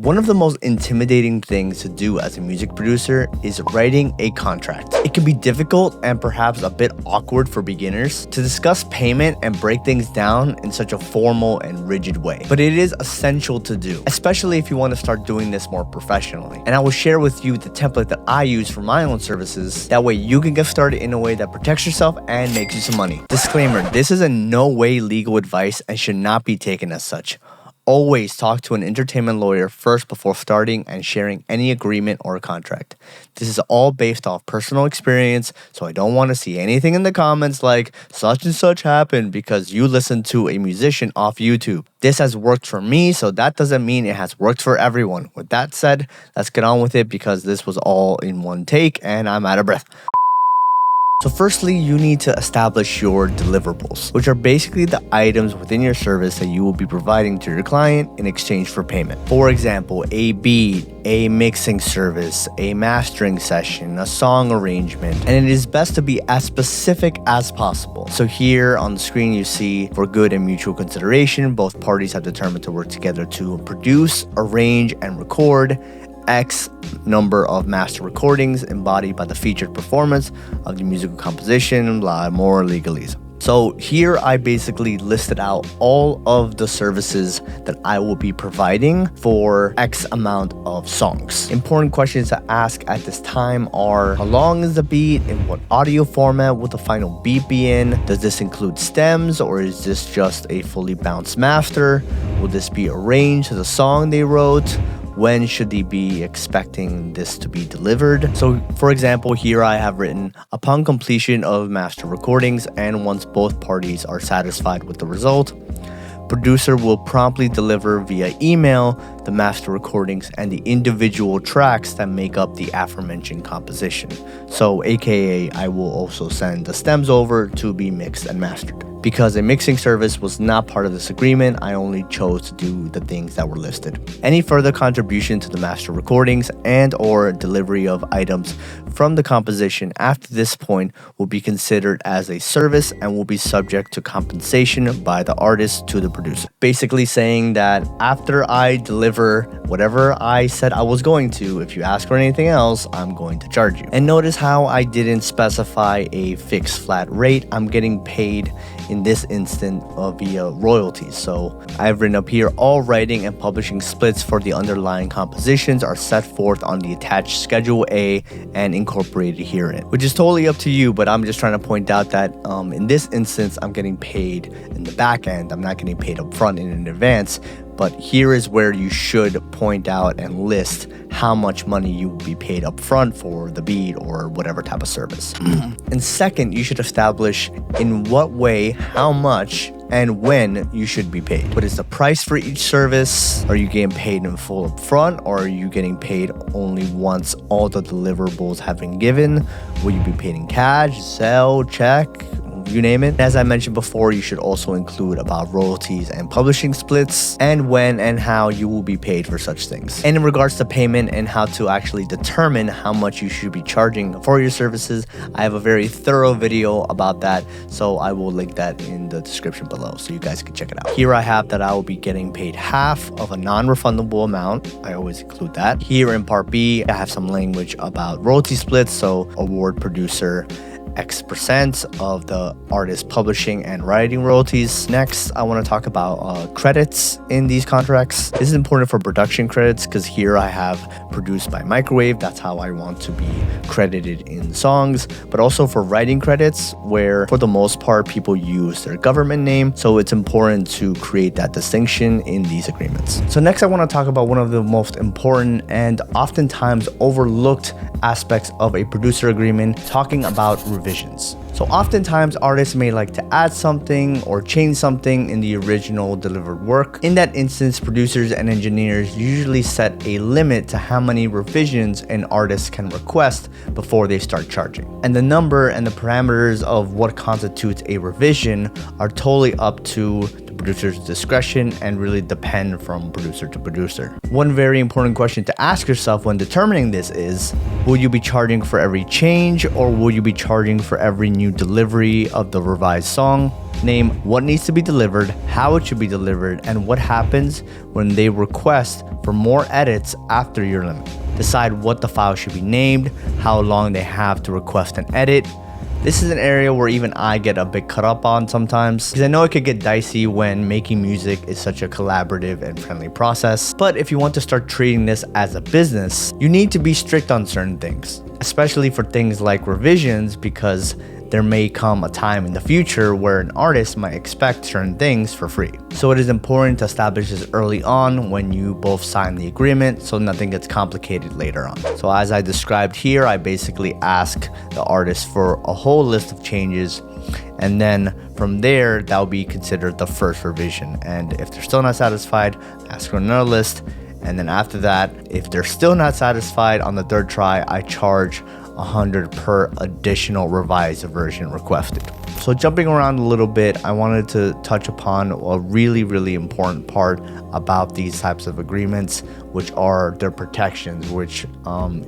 One of the most intimidating things to do as a music producer is writing a contract. It can be difficult and perhaps a bit awkward for beginners to discuss payment and break things down in such a formal and rigid way. But it is essential to do, especially if you want to start doing this more professionally. And I will share with you the template that I use for my own services. That way you can get started in a way that protects yourself and makes you some money. Disclaimer, this is in no way legal advice and should not be taken as such. Always talk to an entertainment lawyer first before starting and sharing any agreement or contract. This is all based off personal experience, so I don't want to see anything in the comments like such and such happened because you listened to a musician off YouTube. This has worked for me, so that doesn't mean it has worked for everyone. With that said, let's get on with it because this was all in one take and I'm out of breath. So firstly, you need to establish your deliverables, which are basically the items within your service that you will be providing to your client in exchange for payment. For example, a beat, a mixing service, a mastering session, a song arrangement, and it is best to be as specific as possible. So here on the screen you see, for good and mutual consideration, both parties have determined to work together to produce, arrange, and record X number of master recordings embodied by the featured performance of the musical composition, blah, more legalese. So here I basically listed out all of the services that I will be providing for X amount of songs. Important questions to ask at this time are: how long is the beat? In what audio format will the final beat be in? Does this include stems or is this just a fully bounced master? Will this be arranged to the song they wrote? When should they be expecting this to be delivered? So for example, here I have written, upon completion of master recordings and once both parties are satisfied with the result, producer will promptly deliver via email the master recordings and the individual tracks that make up the aforementioned composition. So aka I will also send the stems over to be mixed and mastered. Because a mixing service was not part of this agreement, I only chose to do the things that were listed. Any further contribution to the master recordings and or delivery of items from the composition after this point will be considered as a service and will be subject to compensation by the artist to the producer. Basically saying that after I deliver whatever I said I was going to, if you ask for anything else, I'm going to charge you. And notice how I didn't specify a fixed flat rate. I'm getting paid in this instant via royalties. So I've written up here, all writing and publishing splits for the underlying compositions are set forth on the attached Schedule A and incorporated herein, which is totally up to you, but I'm just trying to point out that in this instance, I'm getting paid in the back end. I'm not getting paid up front and in advance. But here is where you should point out and list how much money you will be paid up front for the beat or whatever type of service. And second, you should establish in what way, how much, and when you should be paid. What is the price for each service? Are you getting paid in full up front, or are you getting paid only once all the deliverables have been given? Will you be paid in cash, Zelle, check? You name it. As I mentioned before, you should also include about royalties and publishing splits and when and how you will be paid for such things. And in regards to payment and how to actually determine how much you should be charging for your services, I have a very thorough video about that, so I will link that in the description below so you guys can check it out. Here I have that I will be getting paid half of a non-refundable amount. I always include that. Here in part B, I have some language about royalty splits, so award producer X% of the artist publishing and writing royalties. Next, I want to talk about credits in these contracts. This is important for production credits because here I have produced by Microwave. That's how I want to be credited in songs, but also for writing credits where for the most part people use their government name. So it's important to create that distinction in these agreements. So next I want to talk about one of the most important and oftentimes overlooked aspects of a producer agreement, talking about revisions. So oftentimes artists may like to add something or change something in the original delivered work. In that instance, producers and engineers usually set a limit to how many revisions an artist can request before they start charging. And the number and the parameters of what constitutes a revision are totally up to the producer's discretion and really depend from producer to producer. One very important question to ask yourself when determining this is, will you be charging for every change or will you be charging for every new delivery of the revised song? Name what needs to be delivered, how it should be delivered, and what happens when they request for more edits after your limit. Decide what the file should be named, how long they have to request an edit. This is an area where even I get a bit cut up on sometimes, because I know it could get dicey when making music is such a collaborative and friendly process. But if you want to start treating this as a business, you need to be strict on certain things, especially for things like revisions, because there may come a time in the future where an artist might expect certain things for free. So it is important to establish this early on when you both sign the agreement so nothing gets complicated later on. So as I described here, I basically ask the artist for a whole list of changes, and then from there, that will be considered the first revision. And if they're still not satisfied, ask for another list. And then after that, if they're still not satisfied on the third try, I charge $100 per additional revised version requested. So jumping around a little bit, I wanted to touch upon a really important part about these types of agreements, which are their protections, which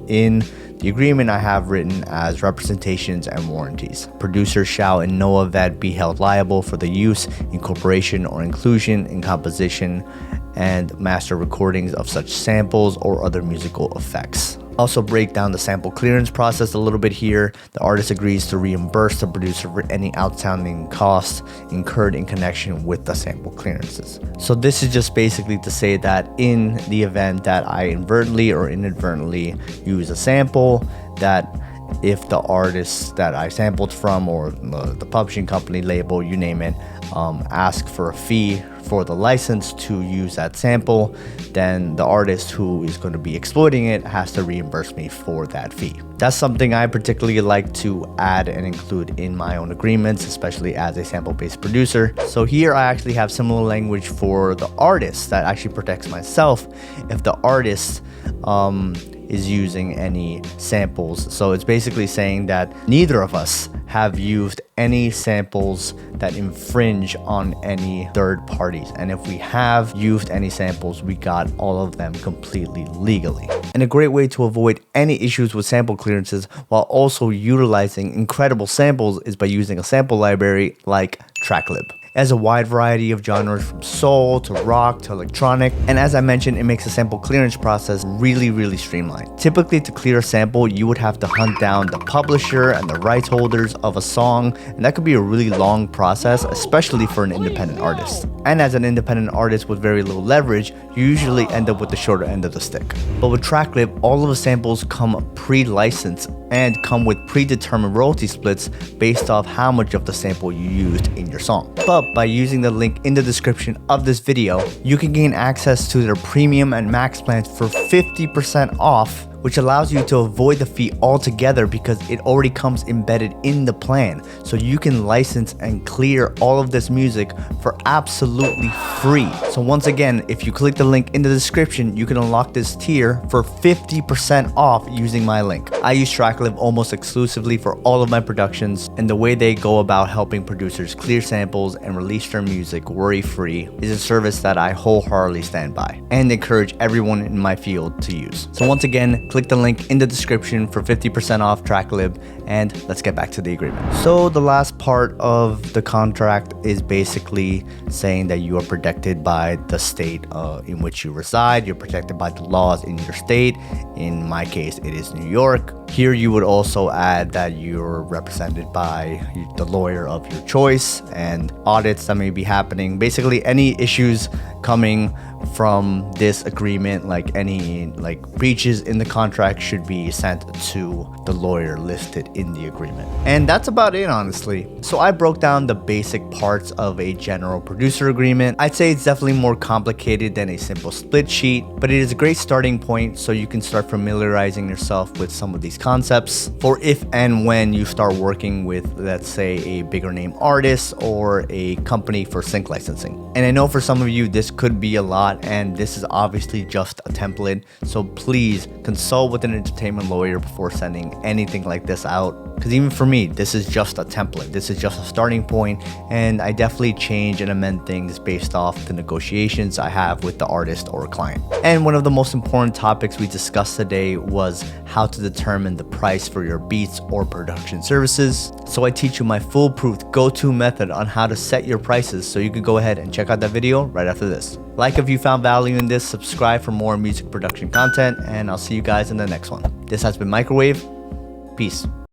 in the agreement I have written as representations and warranties. Producers shall in no event be held liable for the use, incorporation, or inclusion in composition and master recordings of such samples or other musical effects. Also break down the sample clearance process a little bit here. The artist agrees to reimburse the producer for any outstanding costs incurred in connection with the sample clearances. So this is just basically to say that in the event that I inadvertently or inadvertently use a sample, that if the artist that I sampled from or the publishing company, label, you name it, ask for a fee for the license to use that sample, then the artist who is going to be exploiting it has to reimburse me for that fee. That's something I particularly like to add and include in my own agreements, especially as a sample-based producer. So here I actually have similar language for the artist that actually protects myself if the artist is using any samples. So it's basically saying that neither of us have used any samples that infringe on any third parties. And if we have used any samples, we got all of them completely legally. And a great way to avoid any issues with sample clearances while also utilizing incredible samples is by using a sample library like Tracklib. It has a wide variety of genres from soul to rock to electronic, and as I mentioned, it makes the sample clearance process really streamlined. Typically, to clear a sample, you would have to hunt down the publisher and the rights holders of a song, and that could be a really long process, especially for an independent artist. And as an independent artist with very little leverage, you usually end up with the shorter end of the stick. But with Tracklib, all of the samples come pre-licensed and come with predetermined royalty splits based off how much of the sample you used in your song. But by using the link in the description of this video, you can gain access to their premium and max plans for 50% off, which allows you to avoid the fee altogether because it already comes embedded in the plan. So you can license and clear all of this music for absolutely free. So once again, if you click the link in the description, you can unlock this tier for 50% off using my link. I use Tracklib almost exclusively for all of my productions, and the way they go about helping producers clear samples and release their music worry-free is a service that I wholeheartedly stand by and encourage everyone in my field to use. So once again, click the link in the description for 50% off Tracklib, and let's get back to the agreement. So the last part of the contract is basically saying that you are protected by the state in which you reside. You're protected by the laws in your state. In my case, it is New York. Here you would also add that you're represented by the lawyer of your choice and audits that may be happening. Basically, any issues coming from this agreement, like any breaches in the contract, should be sent to the lawyer listed in the agreement. And that's about it, honestly. So I broke down the basic parts of a general producer agreement. I'd say it's definitely more complicated than a simple split sheet, but it is a great starting point so you can start familiarizing yourself with some of these concepts for if and when you start working with, let's say, a bigger name artist or a company for sync licensing. And I know for some of you, this could be a lot, and this is obviously just a template. So please consult with an entertainment lawyer before sending anything like this out. Because even for me, this is just a template. This is just a starting point, and I definitely change and amend things based off the negotiations I have with the artist or client. And one of the most important topics we discussed today was how to determine the price for your beats or production services. So I teach you my foolproof go-to method on how to set your prices, so you can go ahead and check out that video right after this. Like if you found value in this, subscribe for more music production content, and I'll see you guys in the next one. This has been Microwave. Peace.